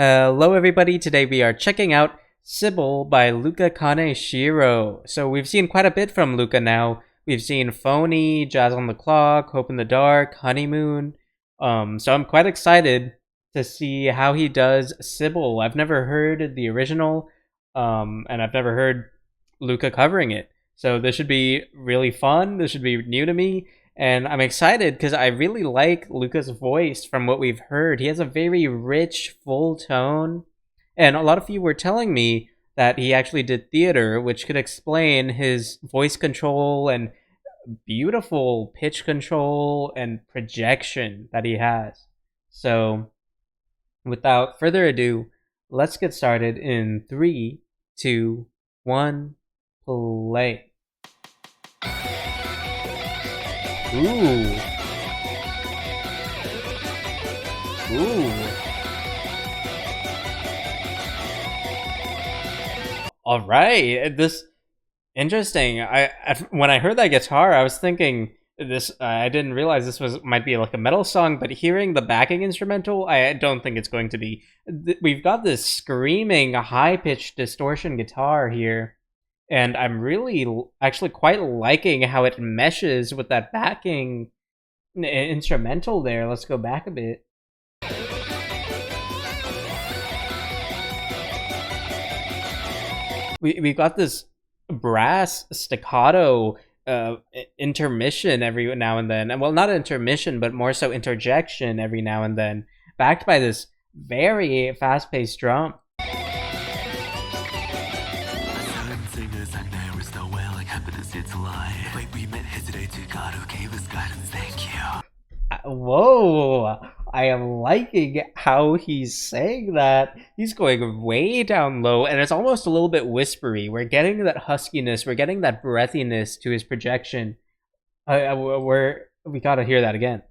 Hello everybody, today we are checking out Sybil by Luca Kaneshiro. So we've seen quite a bit from Luca now. We've seen Phony, Jazz on the Clock, Hope in the Dark, Honeymoon. So I'm quite excited to see how he does Sybil. I've never heard the original, and I've never heard Luca covering it. So this should be really fun, this should be new to me. And I'm excited because I really like Luca's voice from what we've heard. He has a very rich, full tone. And a lot of you were telling me that he actually did theater, which could explain his voice control and beautiful pitch control and projection that he has. So, without further ado, let's get started in 3, 2, 1, play. Ooh. All right. This interesting. When I heard that guitar, I was thinking this. I didn't realize this might be like a metal song, but hearing the backing instrumental, I don't think it's going to be. We've got this screaming, high-pitched distortion guitar here. And I'm really actually quite liking how it meshes with that backing instrumental there. Let's go back a bit. We've got this brass staccato intermission every now and then. Well, not intermission, but more so interjection every now and then, backed by this very fast-paced drum. Whoa, I am liking how he's saying that. He's going way down low, and it's almost a little bit whispery. We're getting that huskiness, we're getting that breathiness to his projection. We gotta hear that again.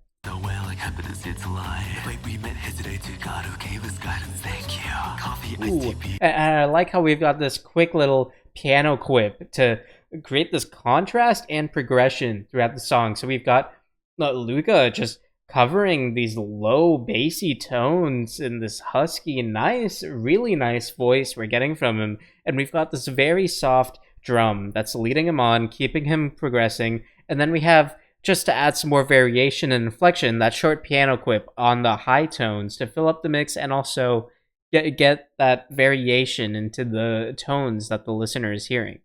Ooh. And I like how we've got this quick little piano quip to create this contrast and progression throughout the song. So we've got Luca just covering these low bassy tones in this husky, nice, really nice voice we're getting from him. And we've got this very soft drum that's leading him on, keeping him progressing. And then we have, just to add some more variation and inflection, that short piano quip on the high tones to fill up the mix and also get that variation into the tones that the listener is hearing.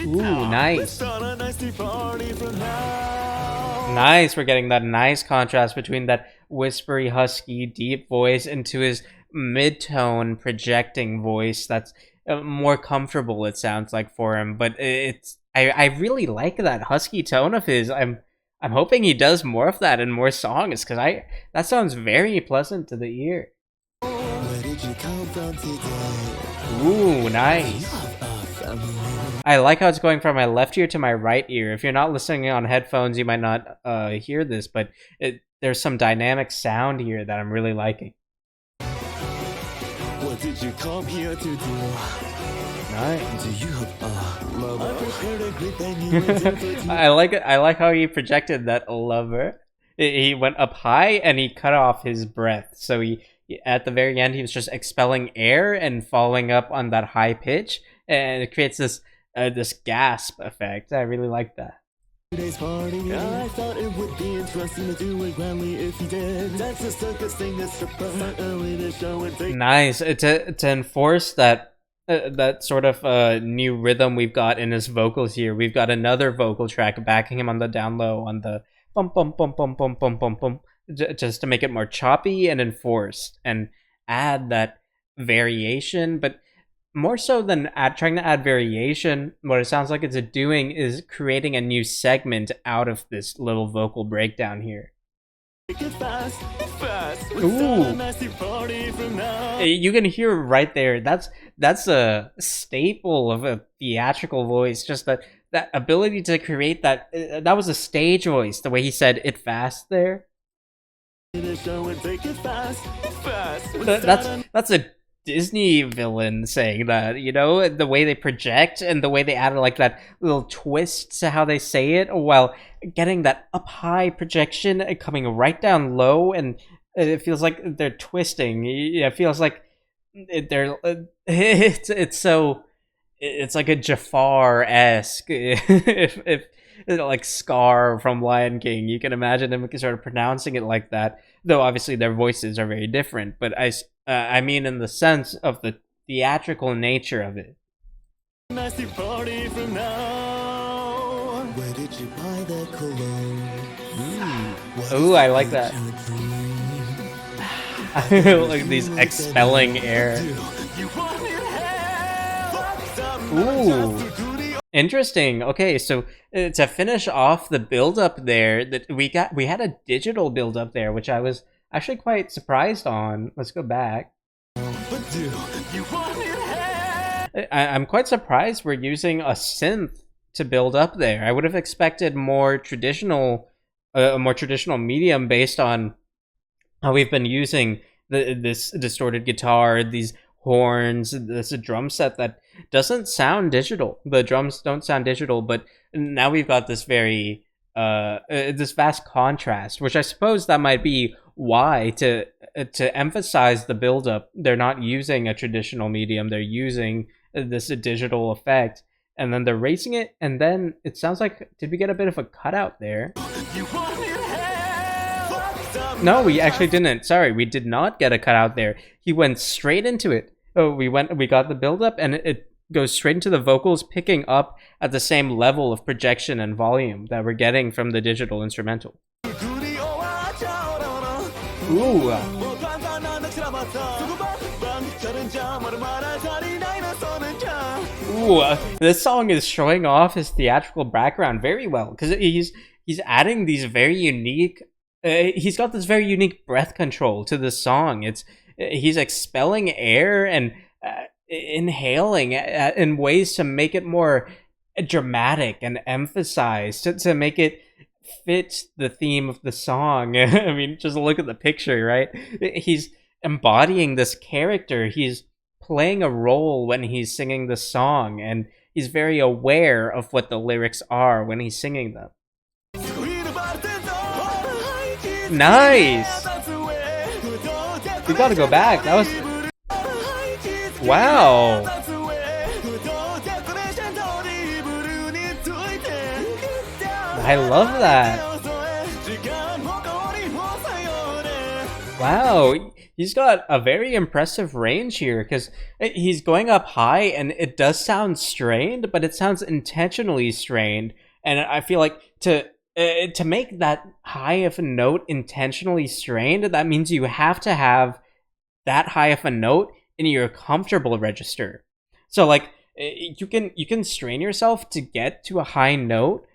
Ooh, nice. Nice, we're getting that nice contrast between that whispery, husky, deep voice into his mid-tone projecting voice that's more comfortable, it sounds like, for him. But I really like that husky tone of his. I'm hoping he does more of that in more songs, because that sounds very pleasant to the ear. Ooh, nice. I like how it's going from my left ear to my right ear. If you're not listening on headphones, you might not hear this, but there's some dynamic sound here that I'm really liking. What did you come here to do? Nice. Do you have I like it. I like how he projected that lover. He went up high and he cut off his breath. So he at the very end, he was just expelling air and following up on that high pitch, and it creates this gasp effect. I really like that. Today's party, I thought it would be interesting to do it grandly if you did. That's a circus thing that's surprised early to show and take. Nice to enforce that sort of new rhythm we've got in his vocals here. We've got another vocal track backing him on the down low on the bum bum bum bum bum bum bum bum, just to make it more choppy and enforced and add that variation, but more so than trying to add variation, what it sounds like it's doing is creating a new segment out of this little vocal breakdown here. Ooh. You can hear right there, that's a staple of a theatrical voice, just that ability to create that was a stage voice, the way he said it fast there. That's a Disney villain saying that, you know, the way they project and the way they added like that little twist to how they say it, while getting that up high projection and coming right down low and It feels like they're twisting. It feels like they're it's like a Jafar-esque. If like Scar from Lion King, you can imagine him sort of pronouncing it like that. Though obviously their voices are very different, but I mean in the sense of the theatrical nature of it. Nasty party from now. Where did you buy that cologne? Ooh, I like that. Like these expelling air. Ooh, interesting. Okay, so to finish off the build up there, that we had a digital build up there, which I was actually quite surprised on. Let's go back. I'm quite surprised we're using a synth to build up there. I would have expected more traditional, a more traditional medium based on how we've been using this distorted guitar, these horns, this drum set that doesn't sound digital. The drums don't sound digital, but now we've got this very this vast contrast, which I suppose that might be why to emphasize the build-up, they're not using a traditional medium, they're using this digital effect, and then they're racing it, and then it sounds like, did we get a bit of a cutout there? No, we actually didn't. Sorry, we did not get a cutout there. He went straight into it. Oh, we got the build-up, and it goes straight into the vocals, picking up at the same level of projection and volume that we're getting from the digital instrumental. Ooh. Ooh, this song is showing off his theatrical background very well, because he's adding these very unique. He's got this very unique breath control to the song. He's expelling air and inhaling in ways to make it more dramatic and emphasized, to make it fit the theme of the song. I mean, just look at the picture, right? He's embodying this character. He's playing a role when he's singing the song, and he's very aware of what the lyrics are when he's singing them. Nice! We gotta go back. That was... Wow! I love that! Wow! He's got a very impressive range here, because he's going up high, and it does sound strained, but it sounds intentionally strained. And I feel like to make that high of a note intentionally strained, that means you have to have that high of a note in your comfortable register. So like you can strain yourself to get to a high note,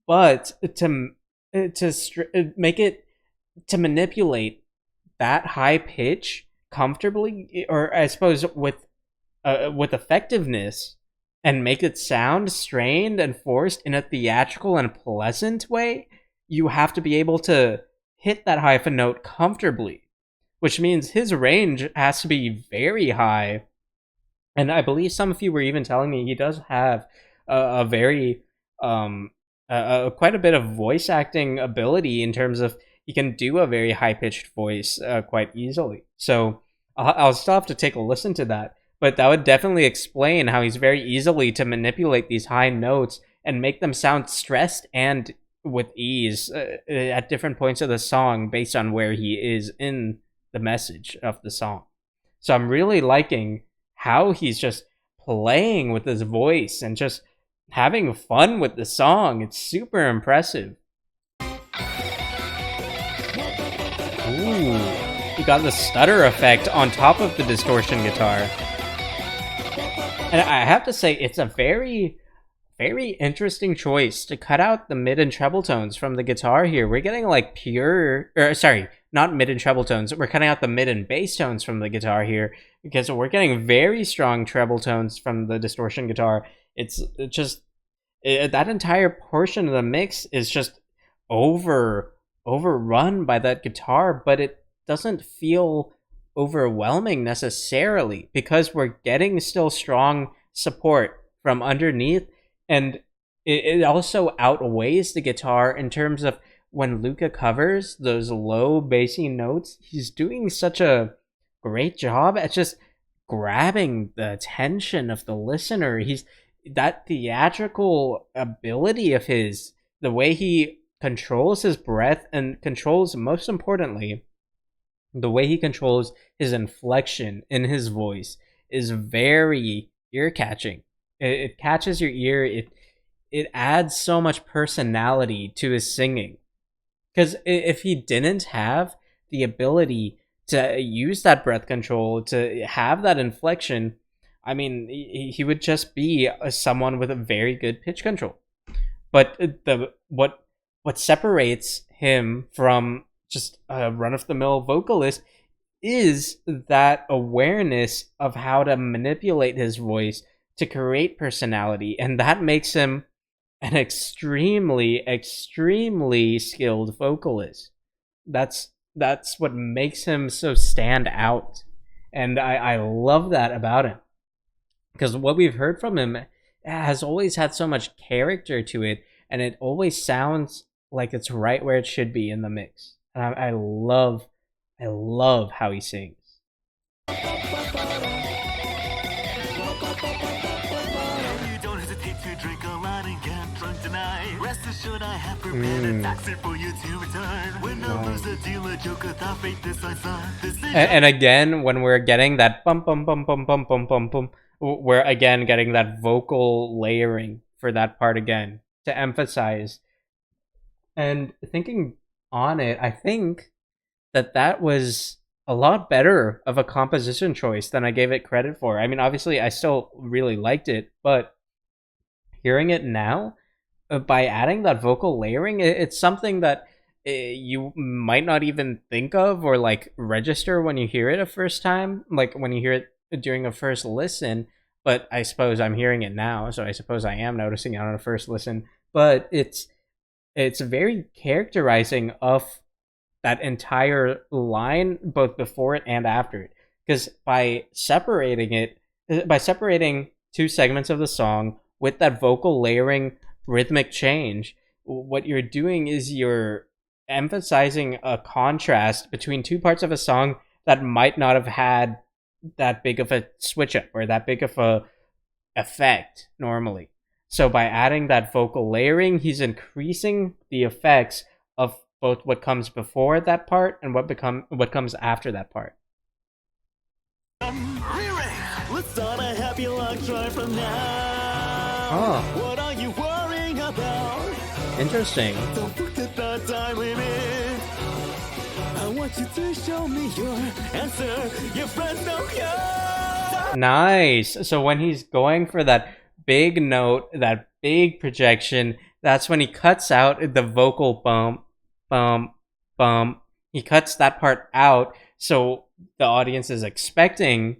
but to make it, to manipulate that high pitch comfortably, or I suppose with effectiveness, and make it sound strained and forced in a theatrical and pleasant way, you have to be able to hit that high of a note comfortably, which means his range has to be very high. And I believe some of you were even telling me he does have a very quite a bit of voice acting ability, in terms of he can do a very high-pitched voice quite easily. So I'll still have to take a listen to that. But that would definitely explain how he's very easily to manipulate these high notes and make them sound stressed and with ease at different points of the song based on where he is in the message of the song. So I'm really liking how he's just playing with his voice and just having fun with the song. It's super impressive. Ooh, you got the stutter effect on top of the distortion guitar. And I have to say, it's a very, very interesting choice to cut out the mid and treble tones from the guitar here. We're getting like pure, or sorry, not mid and treble tones. We're cutting out the mid and bass tones from the guitar here, because we're getting very strong treble tones from the distortion guitar. It's just, that entire portion of the mix is just overrun by that guitar, but it doesn't feel overwhelming necessarily, because we're getting still strong support from underneath, and it also outweighs the guitar in terms of when Luca covers those low bassy notes, he's doing such a great job at just grabbing the attention of the listener. He's that theatrical ability of his, the way he controls his breath and controls, most importantly, the way he controls his inflection in his voice is very ear-catching. It catches your ear. It adds so much personality to his singing. Because if he didn't have the ability to use that breath control, to have that inflection, I mean, he would just be someone with a very good pitch control. But what separates him from just a run-of-the-mill vocalist is that awareness of how to manipulate his voice to create personality, and that makes him an extremely skilled vocalist. That's what makes him so stand out, and I love that about him, because what we've heard from him has always had so much character to it, and it always sounds like it's right where it should be in the mix. And I love how he sings. And again, when we're getting that bum bum bum bum bum bum bum bum, we're again getting that vocal layering for that part again to emphasize. And thinking on it, I think that was a lot better of a composition choice than I gave it credit for. I mean, obviously, I still really liked it, but hearing it now, by adding that vocal layering, it's something that you might not even think of or like register when you hear it a first time, like when you hear it during a first listen. But I suppose I'm hearing it now, so I suppose I am noticing it on a first listen. But it's very characterizing of that entire line, both before it and after it. Because by separating two segments of the song with that vocal layering rhythmic change, what you're doing is you're emphasizing a contrast between two parts of a song that might not have had that big of a switch up or that big of a effect normally. So by adding that vocal layering, he's increasing the effects of both what comes before that part and what comes after that part. Let's start a happy long drive from now. Oh. What are you worrying about? Interesting. Don't look at the time limit. I want you to show me your answer. Your friends know you. Nice. So when he's going for that big note, that big projection, that's when he cuts out the vocal bump, bump, bump. He cuts that part out, so the audience is expecting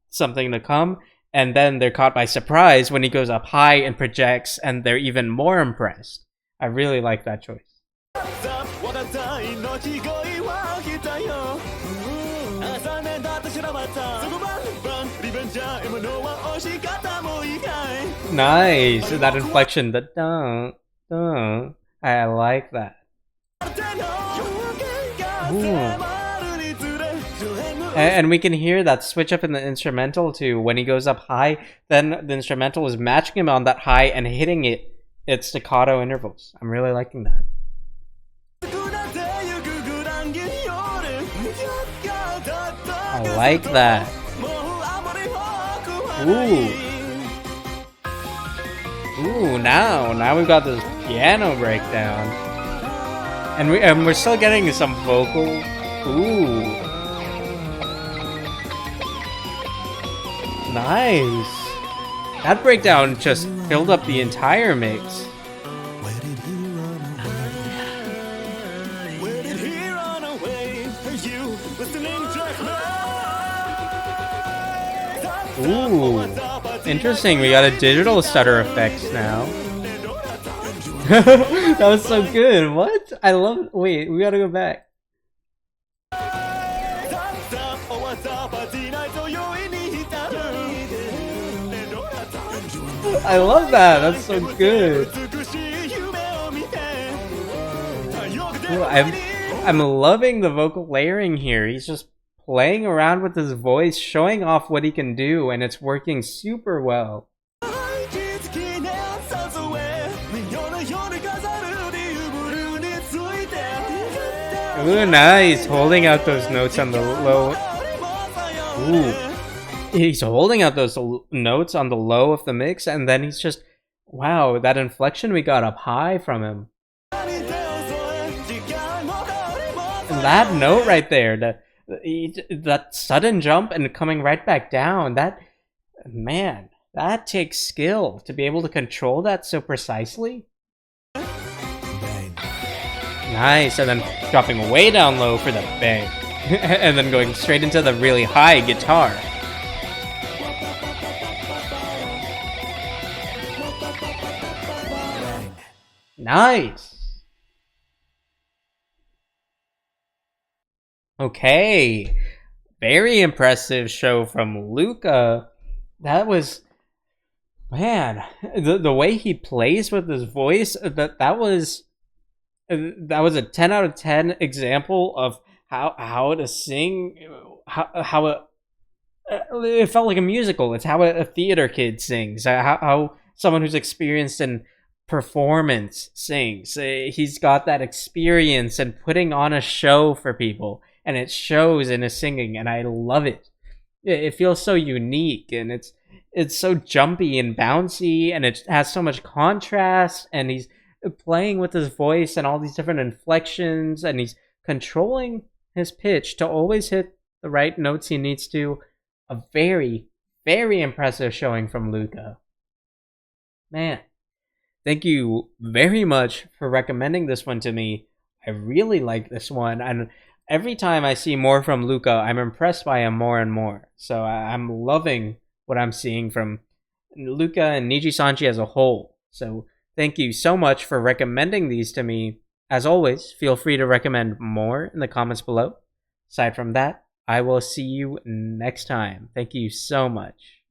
something to come, and then they're caught by surprise when he goes up high and projects, and they're even more impressed. I really like that choice. Nice, that inflection, the dun, dun. I like that. Ooh. And we can hear that switch up in the instrumental too. When he goes up high, then the instrumental is matching him on that high and hitting it at staccato intervals. I'm really liking that. I like that. Ooh, now we've got this piano breakdown. And we're still getting some vocal. Ooh. Nice. That breakdown just filled up the entire mix. Ooh. Interesting, we got a digital stutter effects now. That was so good. What? I love. Wait, we gotta go back. I love that. That's so good. Ooh, I'm loving the vocal layering here. He's just playing around with his voice, showing off what he can do, and it's working super well. Ooh, nice. Holding out those notes on the low. Ooh. He's holding out those notes on the low of the mix, and then he's just... Wow, that inflection we got up high from him. And that note right there, that sudden jump and coming right back down, that... Man, that takes skill to be able to control that so precisely. Nice, and then dropping way down low for the bang. And then going straight into the really high guitar. Nice. Okay. Very impressive show from Luca. That was... Man, the way he plays with his voice, that was a 10 out of 10 example of how to sing, how it felt like a musical. It's how a theater kid sings, how someone who's experienced in performance sings. He's got that experience in putting on a show for people, and it shows in his singing, and I love it. It feels so unique, and it's so jumpy and bouncy, and it has so much contrast, and he's playing with his voice and all these different inflections, and he's controlling his pitch to always hit the right notes he needs to. A very, very impressive showing from Luca. Man, thank you very much for recommending this one to me. I really like this one, and every time I see more from Luca, I'm impressed by him more and more. So I'm loving what I'm seeing from Luca and Nijisanji as a whole. So thank you so much for recommending these to me. As always, feel free to recommend more in the comments below. Aside from that, I will see you next time. Thank you so much.